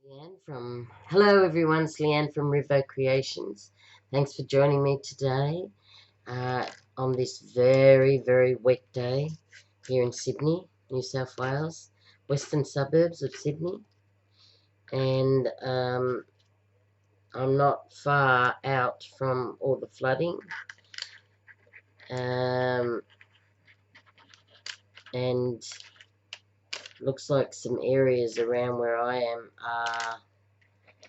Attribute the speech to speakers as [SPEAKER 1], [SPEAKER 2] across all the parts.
[SPEAKER 1] Hello everyone, it's Leanne from Rivo Creations. Thanks for joining me today uh, on this very, very wet day here in Sydney, New South Wales, western suburbs of Sydney. And I'm not far out from all the flooding. Um, and looks like some areas around where I am are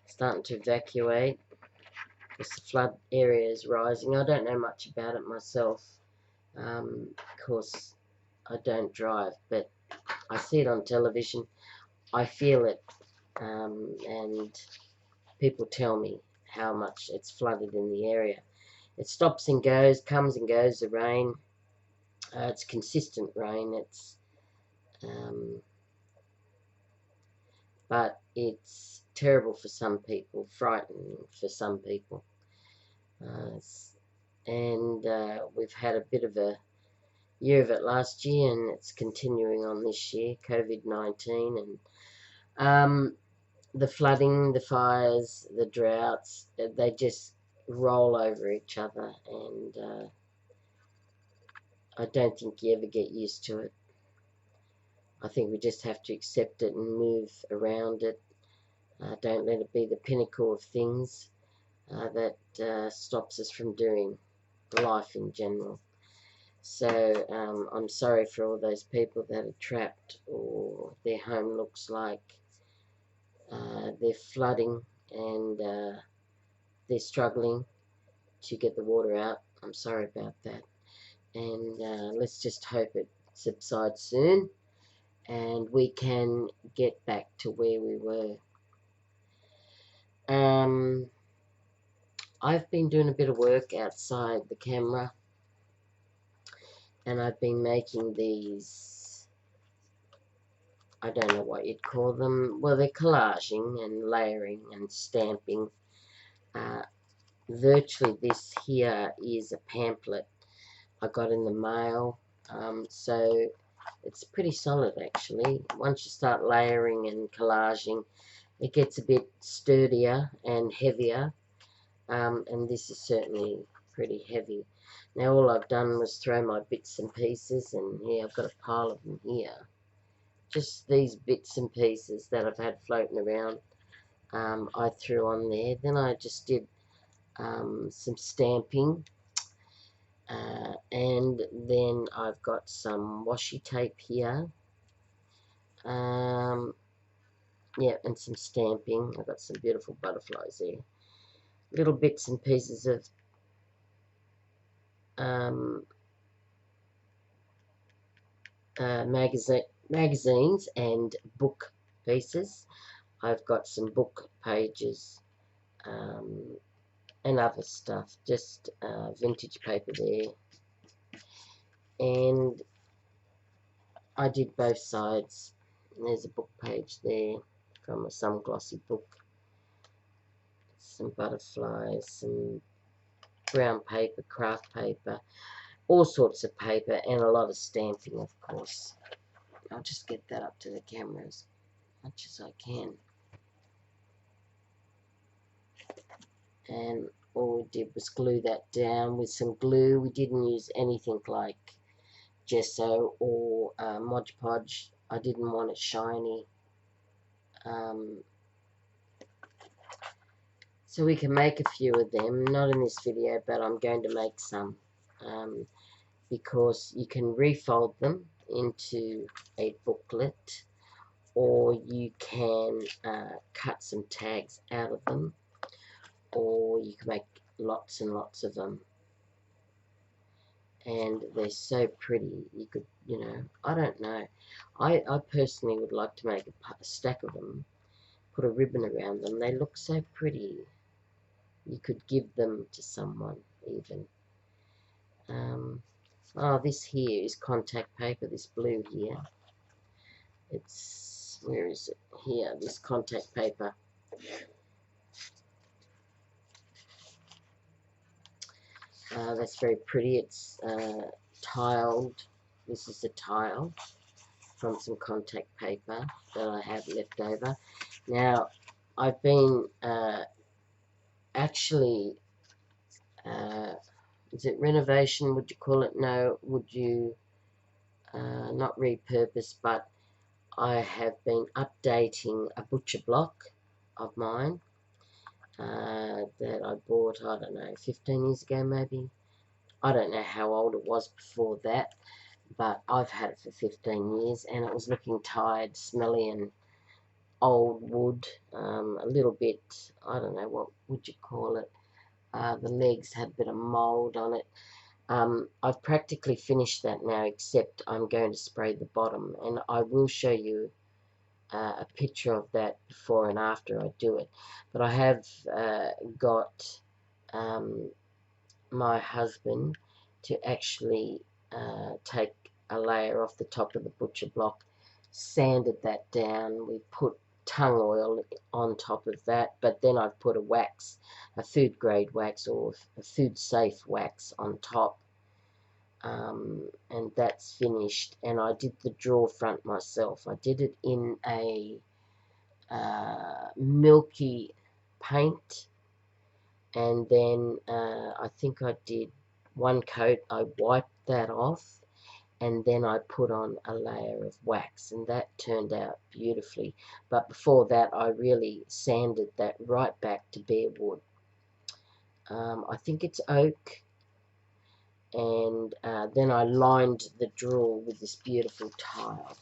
[SPEAKER 1] starting to evacuate. The flood area is rising. I don't know much about it myself. Of course, I don't drive, but I see it on television. I feel it, and people tell me how much it's flooded in the area. It stops and goes, comes and goes, the rain. It's consistent rain. But it's terrible for some people, frightening for some people. And we've had a bit of a year of it last year, and it's continuing on this year, COVID-19, and the flooding, the fires, the droughts, they just roll over each other, and I don't think you ever get used to it. I think we just have to accept it and move around it. Don't let it be the pinnacle of things that stops us from doing life in general. So I'm sorry for all those people that are trapped, or their home looks like they're flooding, and they're struggling to get the water out. I'm sorry about that. And let's just hope it subsides soon and we can get back to where we were. I've been doing a bit of work outside the camera, and I've been making these, I don't know what you'd call them. Well, they're collaging and layering and stamping. Virtually this here is a pamphlet I got in the mail, so it's pretty solid actually. Once you start layering and collaging, it gets a bit sturdier and heavier, and this is certainly pretty heavy. Now all I've done was throw my bits and pieces, and here I've got a pile of them here. Just these bits and pieces that I've had floating around, I threw on there. Then I just did some stamping, and then I've got some washi tape here, yeah, and some stamping. I've got some beautiful butterflies there, little bits and pieces of magazines and book pieces. I've got some book pages, and other stuff, just vintage paper there. And I did both sides. There's a book page there from some glossy book, some butterflies, some brown paper, craft paper, all sorts of paper, and a lot of stamping, of course. I'll just get that up to the camera as much as I can. And all we did was glue that down with some glue. We didn't use anything like gesso or Mod Podge. I didn't want it shiny. So we can make a few of them, not in this video, but I'm going to make some, because you can refold them into a booklet, or you can cut some tags out of them, or you can make lots and lots of them. And they're so pretty. You could, I don't know. I personally would like to make a stack of them, put a ribbon around them. They look so pretty. You could give them to someone even. Oh, this here is contact paper, this blue here. It's, where is it? Here, this contact paper. That's very pretty. It's tiled. This is a tile from some contact paper that I have left over. Now, I've been actually, is it renovation, would you call it? No, would you, not repurpose, but I have been updating a butcher block of mine that I bought, I don't know, 15 years ago maybe. I don't know how old it was before that, but I've had it for 15 years, and it was looking tired, smelly, and old wood, a little bit, I don't know, what would you call it? The legs had a bit of mould on it. I've practically finished that now, except I'm going to spray the bottom, and I will show you a picture of that before and after I do it. But I have got my husband to actually take a layer off the top of the butcher block, sanded that down. We put tung oil on top of that, but then I've put a wax, a food grade wax or a food safe wax on top. And that's finished, and I did the drawer front myself. I did it in a milky paint, and then I think I did one coat. I wiped that off, and then I put on a layer of wax, and that turned out beautifully. But before that, I really sanded that right back to bare wood. I think it's oak, and then I lined the drawer with this beautiful tile.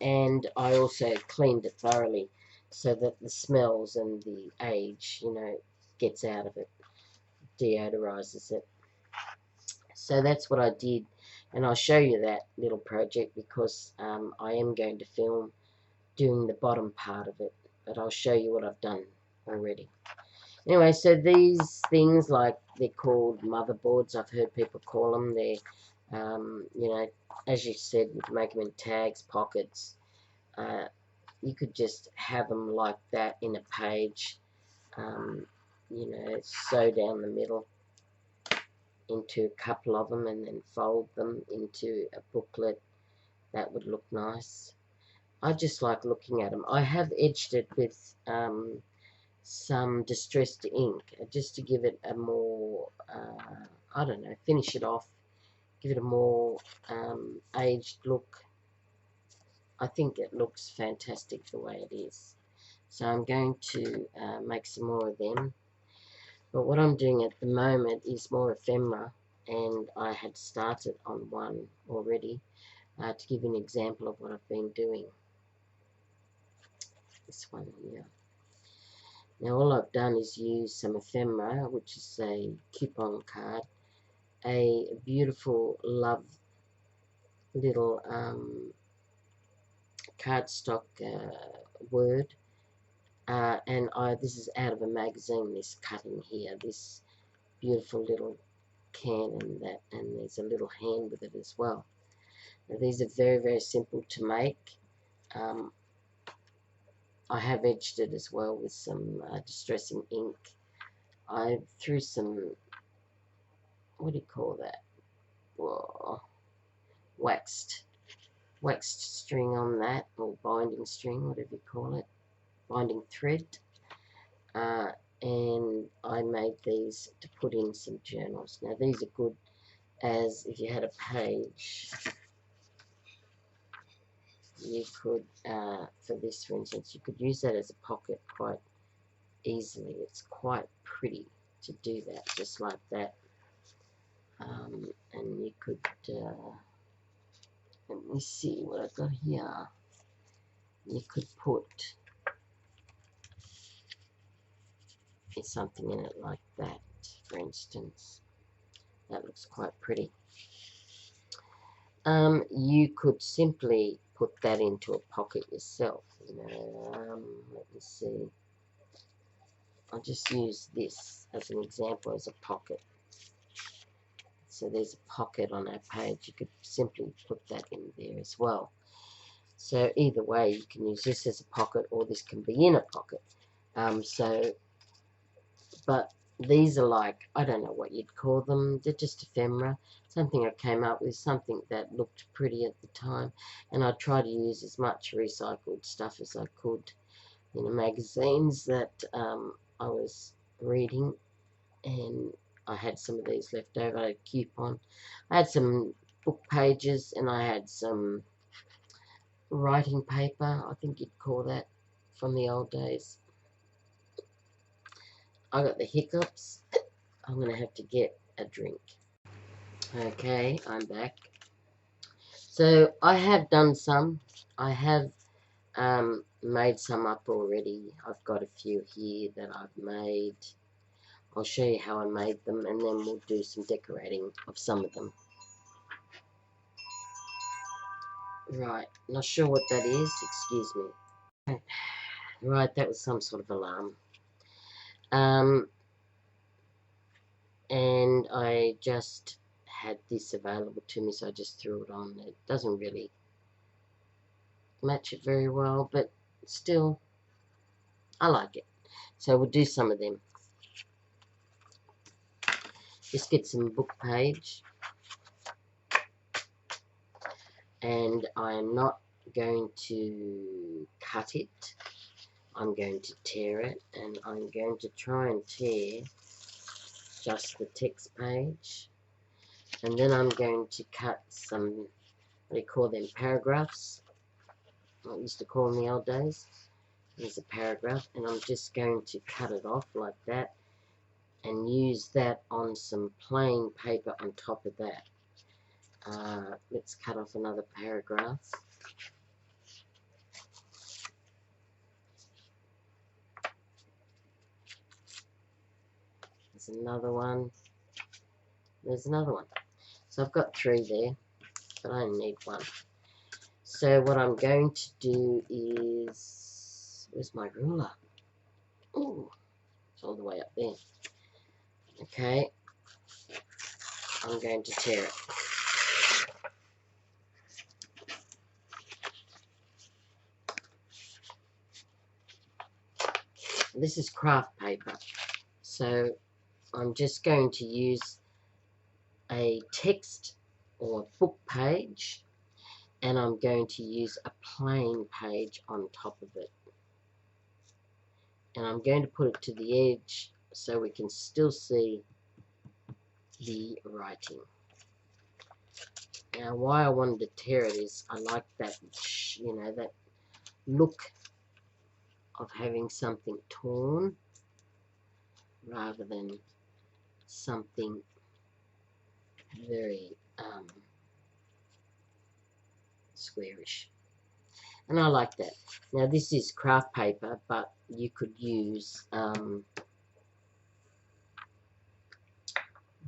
[SPEAKER 1] And I also cleaned it thoroughly so that the smells and the age, gets out of it, deodorizes it. So that's what I did, and I'll show you that little project because I am going to film doing the bottom part of it, but I'll show you what I've done already. Anyway, so these things, like, they're called motherboards. I've heard people call them. They're, as you said, you can make them in tags, pockets. You could just have them like that in a page, sew down the middle into a couple of them and then fold them into a booklet. That would look nice. I just like looking at them. I have edged it with some distressed ink just to give it a more, I don't know, finish it off, give it a more aged look. I think it looks fantastic the way it is. So I'm going to make some more of them. But what I'm doing at the moment is more ephemera, and I had started on one already to give you an example of what I've been doing. This one here. Now all I've done is use some ephemera, which is a coupon card, a beautiful love little cardstock word, and this is out of a magazine, this cutting here, this beautiful little can, and there's a little hand with it as well. Now these are very, very simple to make. I have edged it as well with some distressing ink. I threw some, what do you call that? Whoa, waxed string on that, or binding string, whatever you call it, binding thread. And I made these to put in some journals. Now these are good as if you had a page. You could, for this for instance, you could use that as a pocket quite easily. It's quite pretty to do that, just like that. And you could, let me see what I've got here. You could put something in it like that, for instance. That looks quite pretty. You could simply put that into a pocket yourself. Let me see. I'll just use this as an example as a pocket. So there's a pocket on our page. You could simply put that in there as well. So either way, you can use this as a pocket, or this can be in a pocket. But these are like, I don't know what you'd call them. They're just ephemera. Something I came up with, something that looked pretty at the time. And I try to use as much recycled stuff as I could in the magazines that I was reading. And I had some of these left over. I had a coupon. I had some book pages, and I had some writing paper, I think you'd call that, from the old days. I got the hiccups. I'm going to have to get a drink. Okay, I'm back. So I have done some. I have made some up already. I've got a few here that I've made. I'll show you how I made them, and then we'll do some decorating of some of them. Right, not sure what that is. Excuse me. Right, that was some sort of alarm. And I just had this available to me, so I just threw it on. It doesn't really match it very well, but still, I like it. So we'll do some of them. Just get some book page, and I'm not going to cut it. I'm going to tear it, and I'm going to try and tear just the text page, and then I'm going to cut some, what do you call them, paragraphs, I used to call them in the old days. There's a paragraph, and I'm just going to cut it off like that and use that on some plain paper on top of that. Let's cut off another paragraph. There's another one. There's another one. So I've got 3 there, but I only need 1. So what I'm going to do is, where's my ruler? Oh, it's all the way up there. Okay, I'm going to tear it. This is craft paper, so I'm just going to use a text or book page, and I'm going to use a plain page on top of it, and I'm going to put it to the edge so we can still see the writing. Now why I wanted to tear it is I like that, you know, that look of having something torn rather than something very squarish. And I like that. Now this is craft paper, but you could use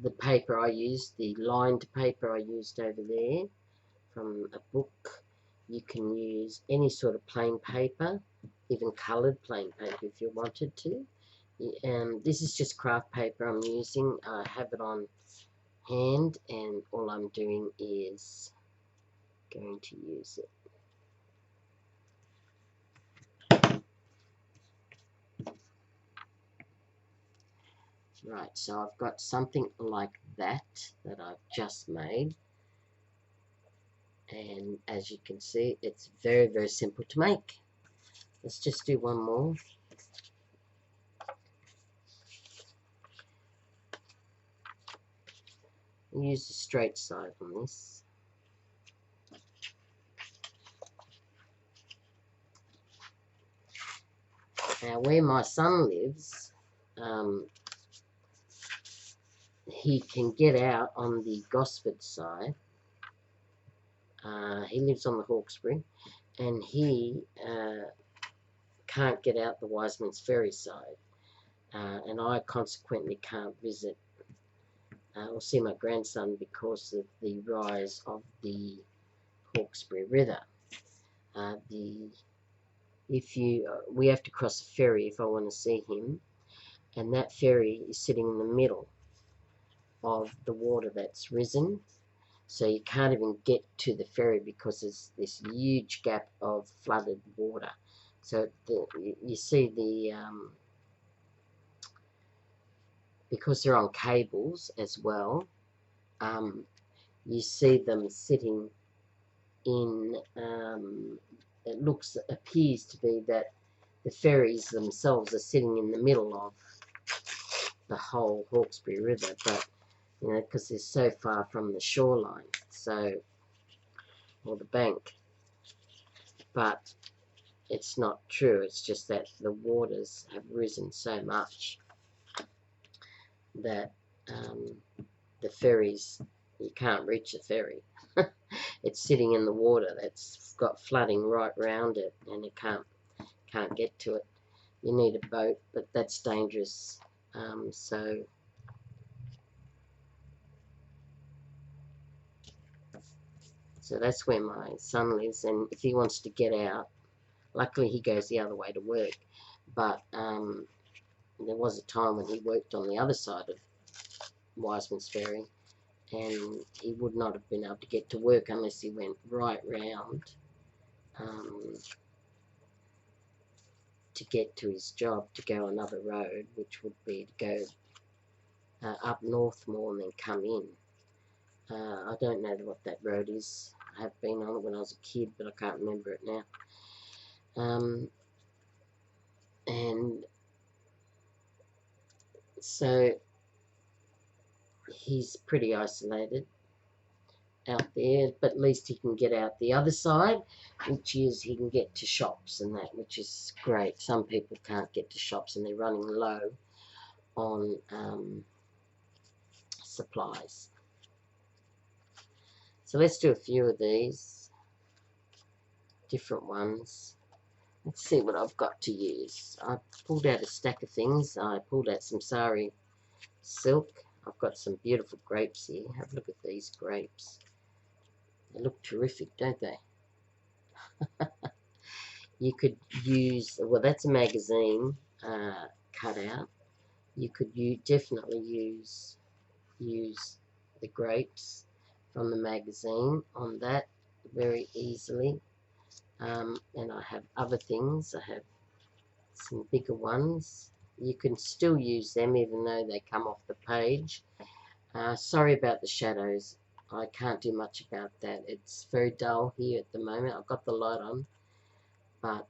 [SPEAKER 1] the paper I used, the lined paper I used over there from a book. You can use any sort of plain paper, even coloured plain paper if you wanted to. This is just craft paper I'm using. I have it on hand, and all I'm doing is going to use it. Right, so I've got something like that I've just made, and as you can see, it's very, very simple to make. Let's just do one more. Use the straight side on this. Now where my son lives, he can get out on the Gosford side. He lives on the Hawkesbury, and he can't get out the Wiseman's Ferry side, and I consequently can't visit or see my grandson because of the rise of the Hawkesbury River. We have to cross a ferry if I want to see him, and that ferry is sitting in the middle of the water that's risen, so you can't even get to the ferry because there's this huge gap of flooded water. So you see because they're on cables as well, you see them sitting in, it appears to be that the ferries themselves are sitting in the middle of the whole Hawkesbury River, but, you know, because they're so far from the shoreline, so, or the bank. But it's not true, it's just that the waters have risen so much that the ferries, you can't reach the ferry. It's sitting in the water that's got flooding right round it, and you can't get to it. You need a boat, but that's dangerous. So that's where my son lives, and if he wants to get out, luckily he goes the other way to work, but there was a time when he worked on the other side of Wiseman's Ferry, and he would not have been able to get to work unless he went right round to get to his job, to go another road, which would be to go up north more and then come in. I don't know what that road is. I have been on it when I was a kid, but I can't remember it now. And so he's pretty isolated out there, but at least he can get out the other side, which is he can get to shops and that, which is great. Some people can't get to shops and they're running low on supplies. So let's do a few of these different ones. Let's see what I've got to use. I pulled out a stack of things. I pulled out some sari silk. I've got some beautiful grapes here. Have a look at these grapes. They look terrific, don't they? You could use, well, that's a magazine cutout. You could definitely use the grapes from the magazine on that very easily. And I have other things. I have some bigger ones. You can still use them even though they come off the page. Sorry about the shadows. I can't do much about that. It's very dull here at the moment. I've got the light on, but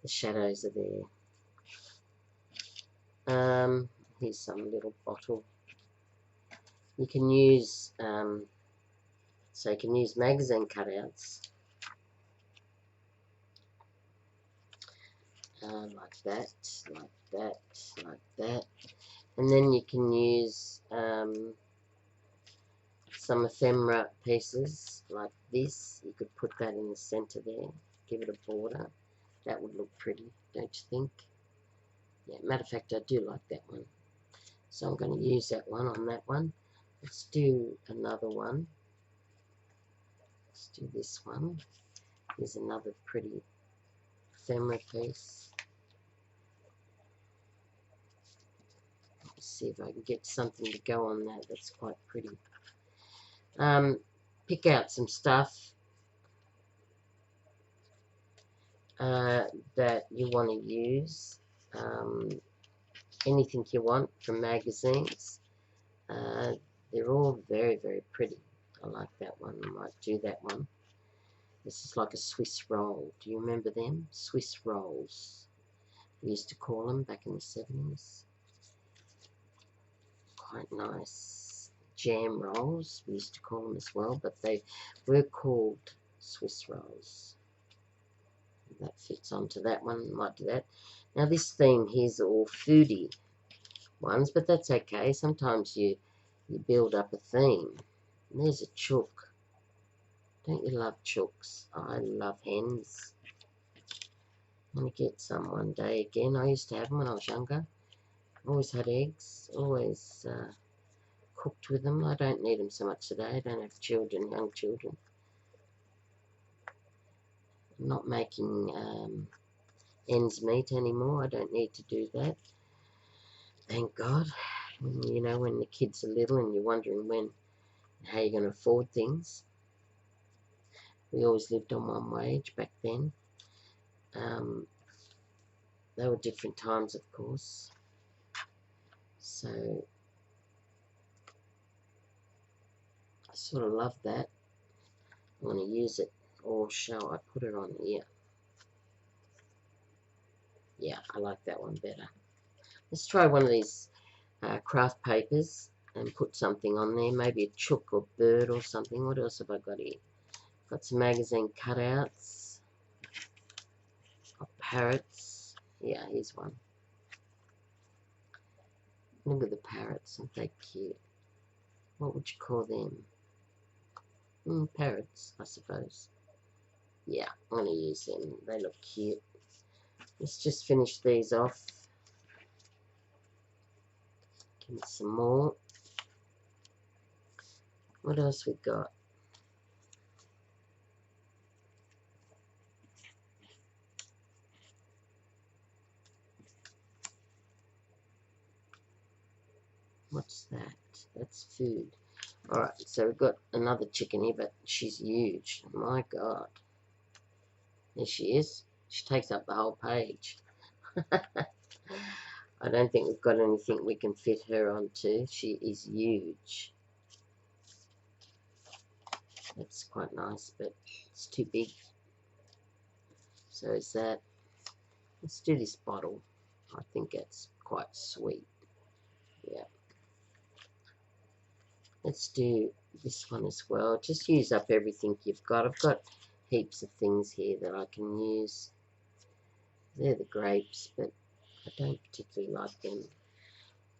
[SPEAKER 1] the shadows are there. Here's some little bottle. You can use, so you can use magazine cutouts like that, like that, like that. And then you can use some ephemera pieces like this. You could put that in the center there, give it a border. That would look pretty, don't you think? Yeah, matter of fact, I do like that one. So I'm going to use that one on that one. Let's do another one. Let's do this one. Here's another pretty ephemera piece. Let's see if I can get something to go on that. That's quite pretty. Pick out some stuff that you want to use. Anything you want from magazines. They're all very, very pretty. I like that one. I might do that one. This is like a Swiss roll. Do you remember them? Swiss rolls. We used to call them back in the 70s. Quite nice. Jam rolls, we used to call them as well, but they were called Swiss rolls. That fits onto that one. Might do that. Now this theme here's all foodie ones, but that's okay. Sometimes you build up a theme. And there's a chook. Don't you love chooks? I love hens. I'm going to get some one day again. I used to have them when I was younger. Always had eggs. Always cooked with them. I don't need them so much today. I don't have children, young children. I'm not making ends meet anymore. I don't need to do that. Thank God. You know, when the kids are little and you're wondering how you're going to afford things. We always lived on one wage back then. They were different times, of course. So I sort of love that. I'm going to use it, or shall I put it on here? Yeah, I like that one better. Let's try one of these craft papers and put something on there, maybe a chook or bird or something. What else have I got here? Got some magazine cutouts. Got parrots. Yeah, here's one. Look at the parrots, aren't they cute? What would you call them? Parrots, I suppose. Yeah, I'm going to use them. They look cute. Let's just finish these off. Give me some more. What else we got? What's that? That's food. Alright, so we've got another chicken here, but she's huge. My God. There she is. She takes up the whole page. I don't think we've got anything we can fit her onto. She is huge. That's quite nice, but it's too big. So is that. Let's do this bottle. I think that's quite sweet. Yeah. Let's do this one as well. Just use up everything you've got. I've got heaps of things here that I can use. They're the grapes, but I don't particularly like them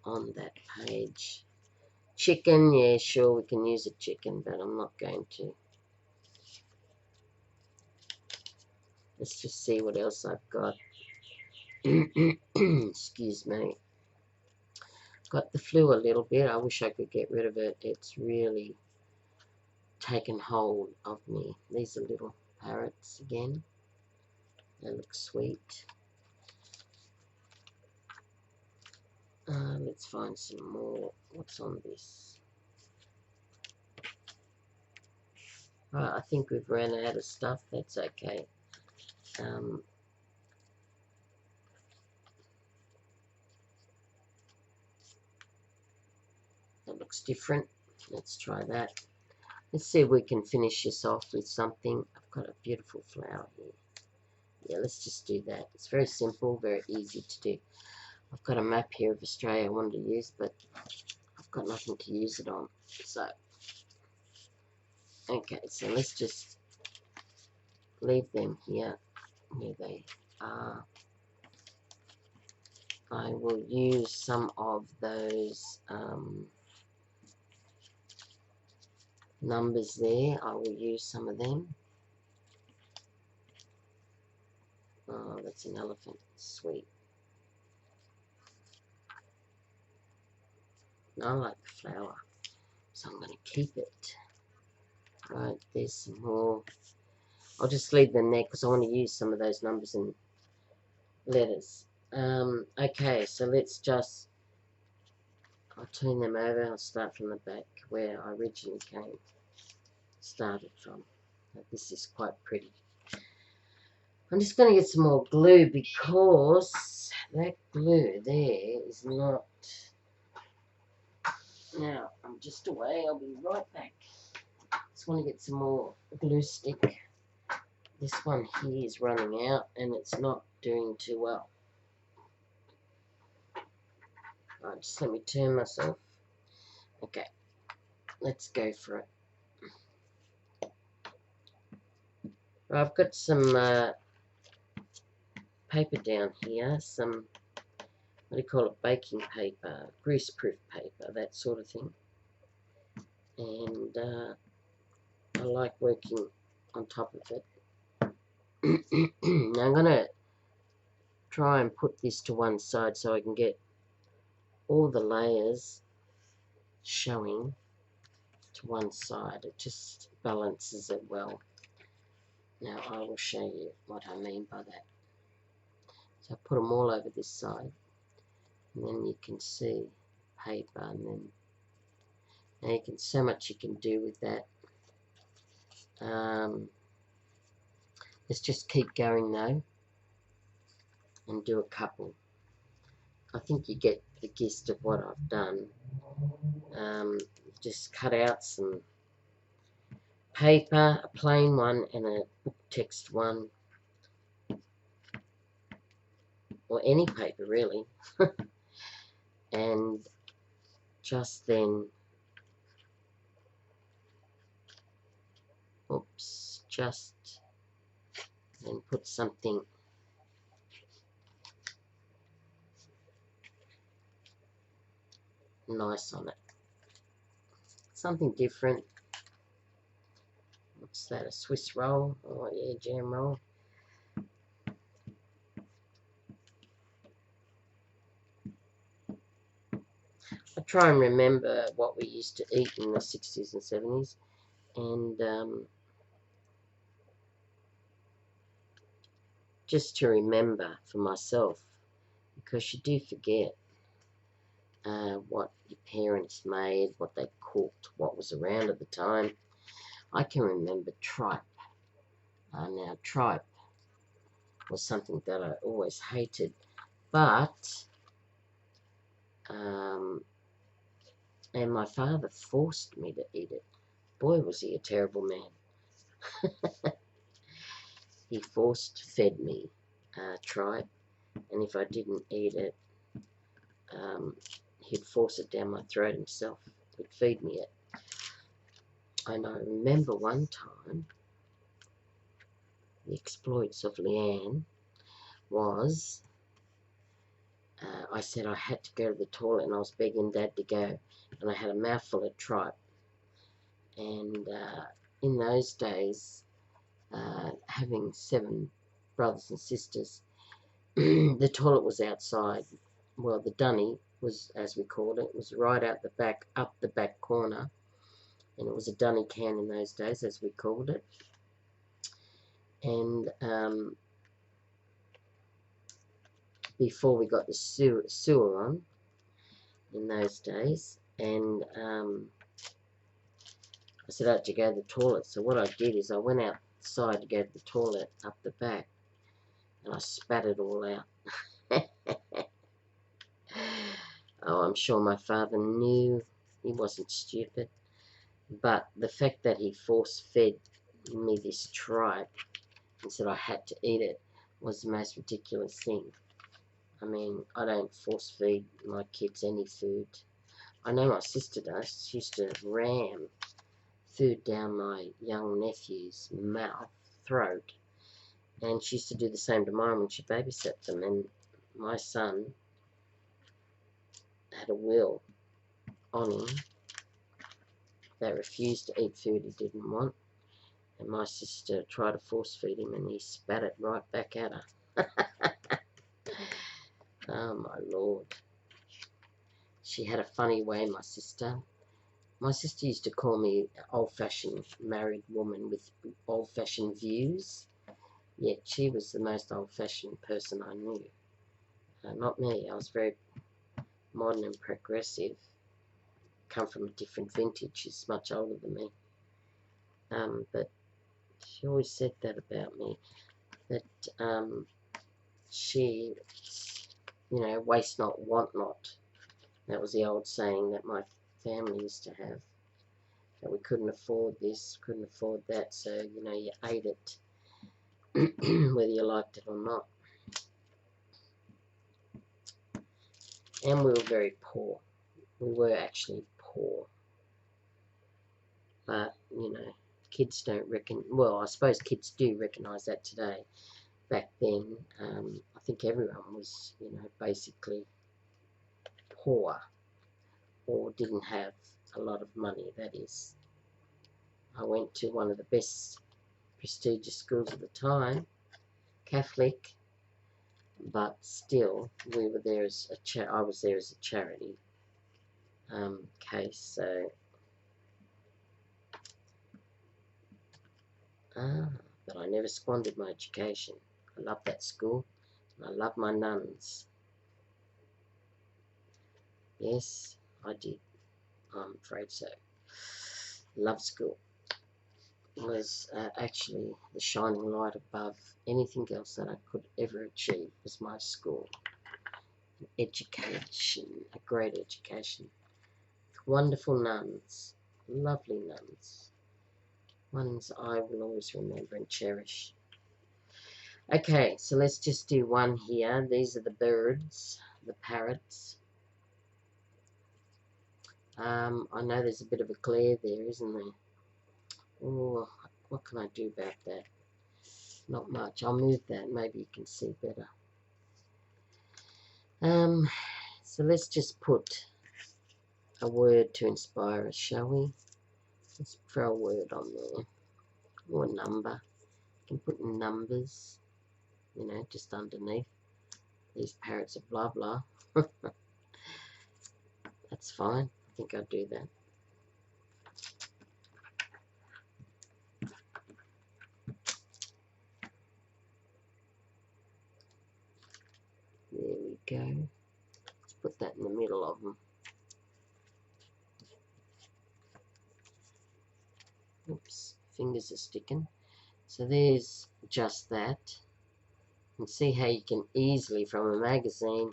[SPEAKER 1] on that page. Chicken, yeah, sure, we can use a chicken, but I'm not going to. Let's just see what else I've got. Excuse me. Got the flu a little bit. I wish I could get rid of it. It's really taken hold of me. These are little parrots again. They look sweet. Let's find some more. What's on this? I think we've run out of stuff. That's okay. That looks different. Let's try that. Let's see if we can finish this off with something. I've got a beautiful flower here. Yeah, let's just do that. It's very simple, very easy to do. I've got a map here of Australia I wanted to use, but I've got nothing to use it on. So, okay, so let's just leave them here where they are. I will use some of those numbers there. I will use some of them. Oh, that's an elephant. Sweet. I like the flower, so I'm going to keep it. Right, there's some more. I'll just leave them there because I want to use some of those numbers and letters. Okay, so let's just, I'll turn them over. I'll start from the back where I originally started from. This is quite pretty. I'm just going to get some more glue because that glue there is not. Now, I'm just away. I'll be right back. Just want to get some more glue stick. This one here is running out and it's not doing too well. Alright, just let me turn myself. Okay, let's go for it. Right, I've got some paper down here, some, what do you call it, baking paper, greaseproof paper, that sort of thing. And I like working on top of it. Now I'm going to try and put this to one side so I can get all the layers showing to one side. It just balances it well. Now I will show you what I mean by that. So I put them all over this side, and then you can see paper, and then now you can, so much you can do with that. Let's just keep going though, and do a couple. I think you get the gist of what I've done. Just cut out some paper, a plain one and a book text one, or any paper really, and just then, just then put something nice on it, something different. What's that, a Swiss roll? Oh yeah, jam roll. I try and remember what we used to eat in the 60s and 70s, and just to remember for myself, because you do forget what your parents made, what they cooked, what was around at the time. I can remember tripe. Now, tripe was something that I always hated, but and my father forced me to eat it. Boy, was he a terrible man. He fed me tripe, and if I didn't eat it, he'd force it down my throat himself. He'd feed me it. And I remember one time, the exploits of Leanne was, I said I had to go to the toilet, and I was begging Dad to go, and I had a mouthful of tripe. And in those days, having 7 brothers and sisters, the toilet was outside. Well, the dunny was, as we called it, was right out the back, up the back corner, and it was a dunny can in those days, as we called it. And before we got the sewer on in those days, and I said I had to go to the toilet. So what I did is I went outside to go to the toilet up the back, and I spat it all out. Oh, I'm sure my father knew. He wasn't stupid. But the fact that he force-fed me this tripe and said I had to eat it was the most ridiculous thing. I mean, I don't force-feed my kids any food. I know my sister does. She used to ram food down my young nephew's throat. And she used to do the same to mine when she babysat them. And my son had a will on him that refused to eat food he didn't want. And my sister tried to force feed him, and he spat it right back at her. Oh my Lord. She had a funny way, my sister. My sister used to call me an old-fashioned married woman with old-fashioned views. Yet she was the most old-fashioned person I knew. Not me. I was very modern and progressive. Come from a different vintage. She's much older than me. But she always said that about me. That she, waste not, want not. That was the old saying that my family used to have. That we couldn't afford this, couldn't afford that, so, you ate it, whether you liked it or not. And we were very poor. We were actually poor. But, kids don't reckon, well, I suppose kids do recognise that today. Back then, I think everyone was, basically poor, or didn't have a lot of money, that is. I went to one of the best prestigious schools at the time, Catholic, but still, we were there as I was there as a charity case, so, but I never squandered my education. I loved that school, and I loved my nuns. Yes, I did. I'm afraid so. Love school. It was actually the shining light above anything else that I could ever achieve was my school. education, a great education. Wonderful nuns, lovely nuns, ones I will always remember and cherish. Okay, so let's just do one here. These are the birds, the parrots. I know there's a bit of a glare there, isn't there? Oh, what can I do about that? Not much. I'll move that. Maybe you can see better. So let's just put a word to inspire us, shall we? Let's throw a word on there. Or a number. You can put numbers, you know, just underneath. These parrots are blah blah. That's fine. I think I'll do that. There we go. Let's put that in the middle of them. Oops, fingers are sticking. So there's just that. And see how you can easily, from a magazine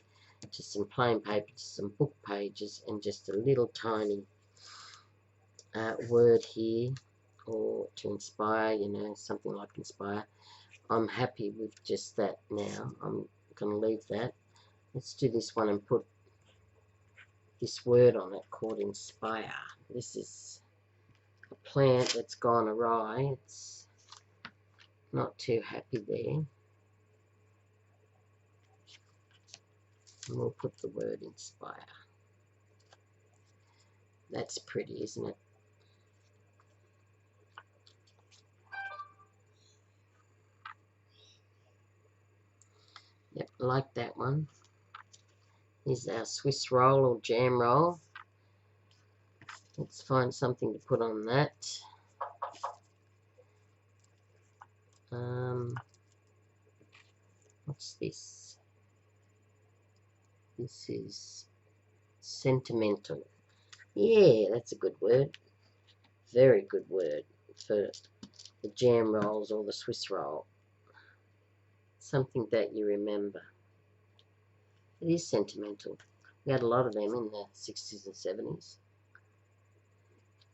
[SPEAKER 1] to some plain paper to some book pages, and just a little tiny word here, or to inspire, you know, something like inspire. I'm happy with just that now. I'm going to leave that. Let's do this one and put this word on it called inspire. This is a plant that's gone awry. It's not too happy there. And we'll put the word inspire. That's pretty, isn't it? Yep, like that one. Here's our Swiss roll or jam roll. Let's find something to put on that. What's this? This is sentimental. Yeah, that's a good word. Very good word for the jam rolls or the Swiss roll. Something that you remember. It is sentimental. We had a lot of them in the 60s and 70s.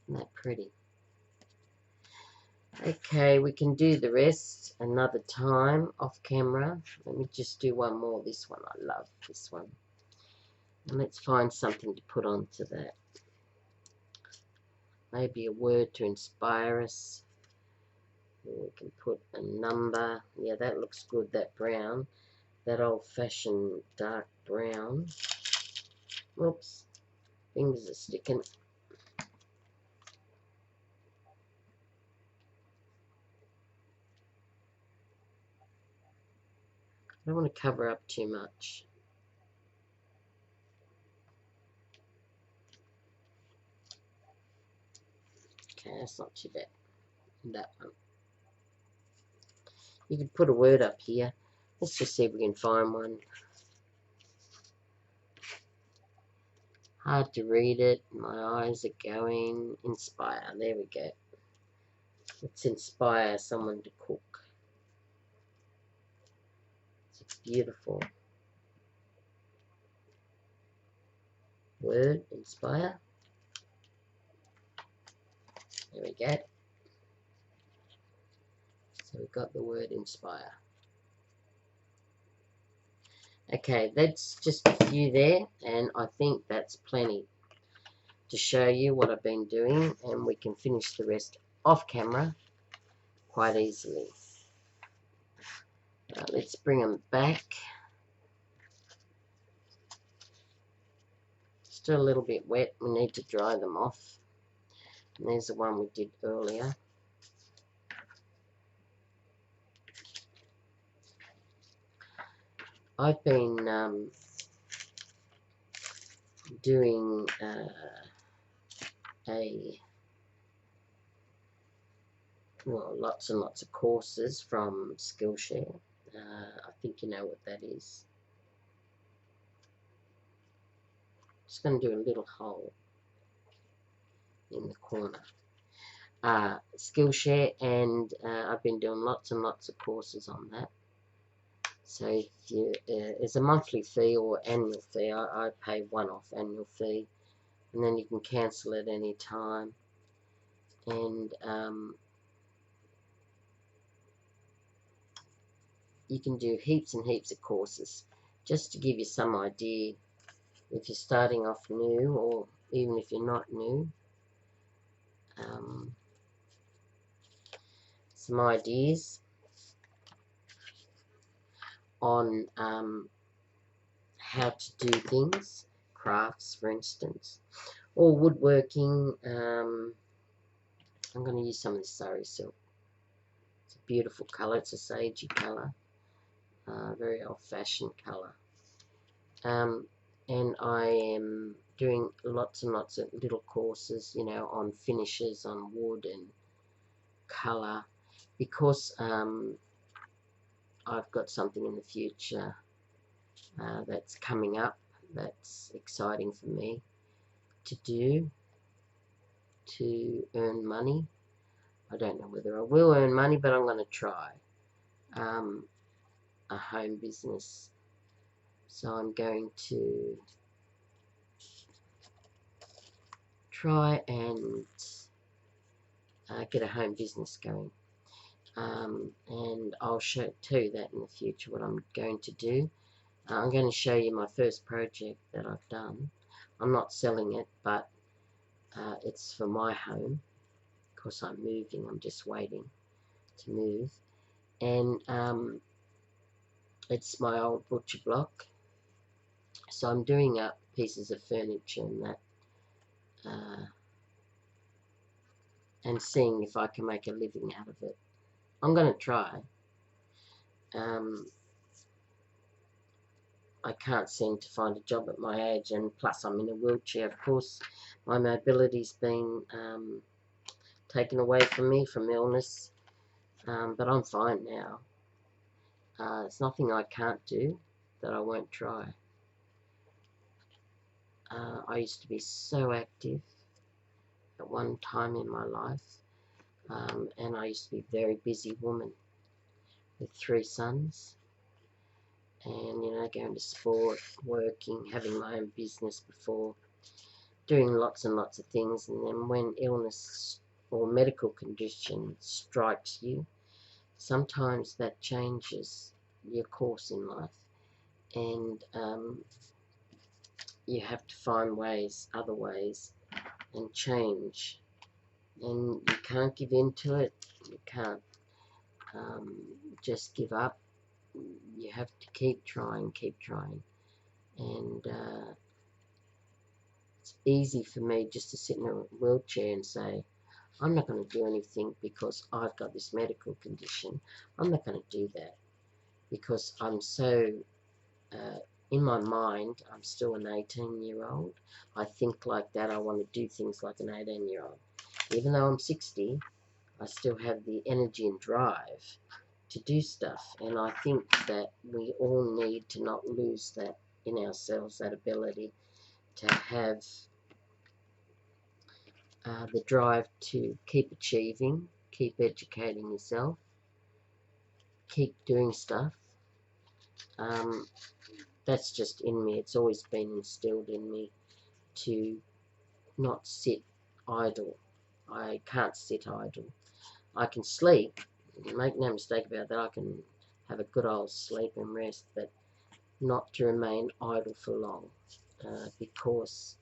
[SPEAKER 1] Isn't that pretty? Okay, we can do the rest another time off camera. Let me just do one more. This one, I love this one. And let's find something to put onto that. Maybe a word to inspire us. We can put a number. Yeah, that looks good, that brown. That old-fashioned dark brown. Whoops, fingers are sticking. I don't want to cover up too much. Okay, that's not too bad. That one. You can put a word up here. Let's just see if we can find one. Hard to read it. My eyes are going. Inspire. There we go. Let's inspire someone to cook. It's beautiful. Word, inspire. There we go. So we've got the word inspire. Okay, that's just a few there, and I think that's plenty to show you what I've been doing, and we can finish the rest off camera quite easily. Let's bring them back. Still a little bit wet. We need to dry them off. And there's the one we did earlier. I've been doing lots and lots of courses from Skillshare. I think you know what that is. Just going to do a little hole in the corner. Skillshare, and I've been doing lots and lots of courses on that. So if you, it's a monthly fee or annual fee. I pay one-off annual fee, and then you can cancel at any time. And you can do heaps and heaps of courses. Just to give you some idea, if you're starting off new, or even if you're not new, some ideas on how to do things, crafts for instance, or woodworking. I'm going to use some of this sari silk. It's a beautiful colour, it's a sagey colour, very old-fashioned colour. And I am doing lots and lots of little courses, you know, on finishes, on wood and colour, because I've got something in the future that's coming up that's exciting for me to do, to earn money. I don't know whether I will earn money, but I'm going to try. A home business. So I'm going to try and get a home business going. And I'll tell you that in the future, what I'm going to do. I'm going to show you my first project that I've done. I'm not selling it, but it's for my home. Of course, I'm moving. I'm just waiting to move. And it's my old butcher block. So I'm doing up pieces of furniture and that, and seeing if I can make a living out of it. I'm going to try. I can't seem to find a job at my age, and plus I'm in a wheelchair. Of course, my mobility's been taken away from me from illness, but I'm fine now. There's nothing I can't do that I won't try. I used to be so active at one time in my life, and I used to be a very busy woman with 3 sons, and, you know, going to sport, working, having my own business before, doing lots and lots of things. And then when illness or medical condition strikes you, sometimes that changes your course in life, and you have to find ways, other ways, and change. And you can't give in to it. You can't just give up. You have to keep trying, and it's easy for me just to sit in a wheelchair and say, I'm not going to do anything because I've got this medical condition. I'm not going to do that because I'm so, in my mind, I'm still an 18-year-old. I think like that. I want to do things like an 18-year-old. Even though I'm 60, I still have the energy and drive to do stuff. And I think that we all need to not lose that in ourselves, that ability to have the drive to keep achieving, keep educating yourself, keep doing stuff. That's just in me. It's always been instilled in me to not sit idle. I can't sit idle. I can sleep, make no mistake about that. I can have a good old sleep and rest, but not to remain idle for long, because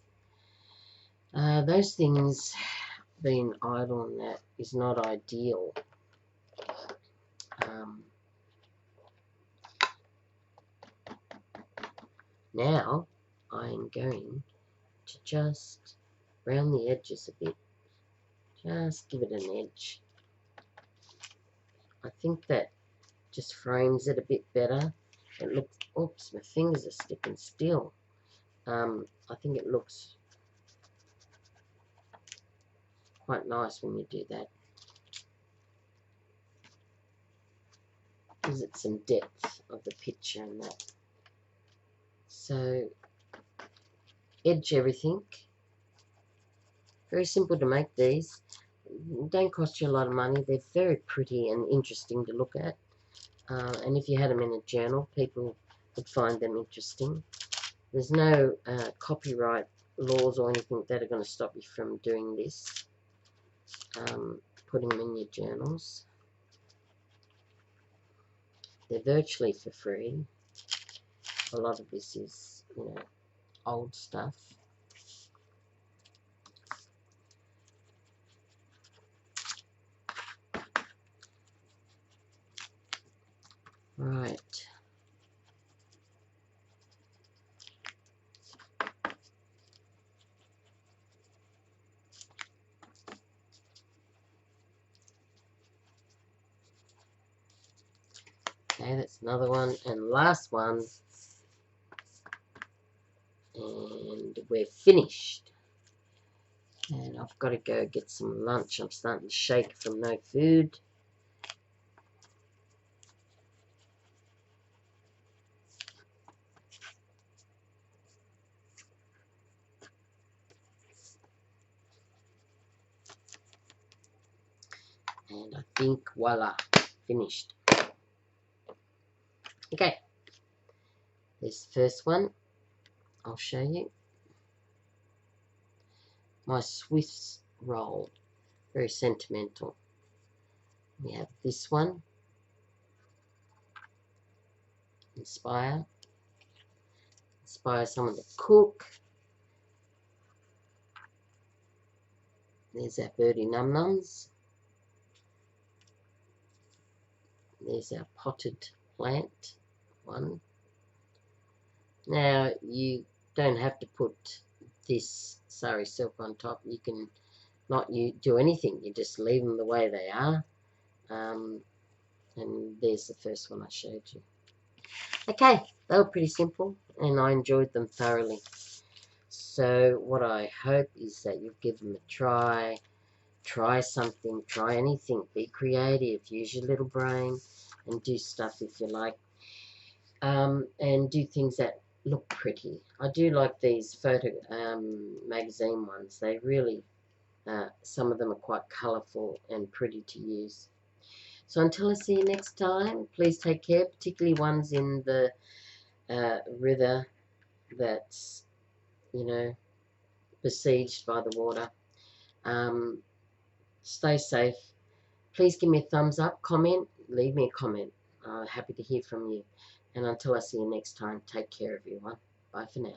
[SPEAKER 1] those things, being idle and that, is not ideal. Now I'm going to just round the edges a bit, just give it an edge. I think that just frames it a bit better. It looks, oops, my fingers are sticking still. I think it looks quite nice when you do that. Gives it some depth of the picture and that. So, edge everything. Very simple to make these. Don't cost you a lot of money. They're very pretty and interesting to look at. and if you had them in a journal, people would find them interesting. There's no copyright laws or anything that are going to stop you from doing this, putting them in your journals. They're virtually for free. A lot of this is, you know, old stuff. Right. Okay, that's another one. And last one. And we're finished. And I've got to go get some lunch. I'm starting to shake from no food. And I think, voila, finished. Okay, this first one, I'll show you. My Swiss roll, very sentimental. We have this one, inspire someone to cook. There's our birdie num nums. There's our potted plant one. Now you don't have to put this sari silk on top. You can not do anything. You just leave them the way they are. And there's the first one I showed you. Okay, they were pretty simple, and I enjoyed them thoroughly. So what I hope is that you'll give them a try. Try something, try anything, be creative, use your little brain, and do stuff if you like. And do things that look pretty. I do like these photo magazine ones. They really, some of them are quite colourful and pretty to use. So until I see you next time, please take care, particularly ones in the river that's, you know, besieged by the water. Stay safe. Please give me a thumbs up, comment, leave me a comment. Happy to hear from you. And until I see you next time, take care, everyone. Bye for now.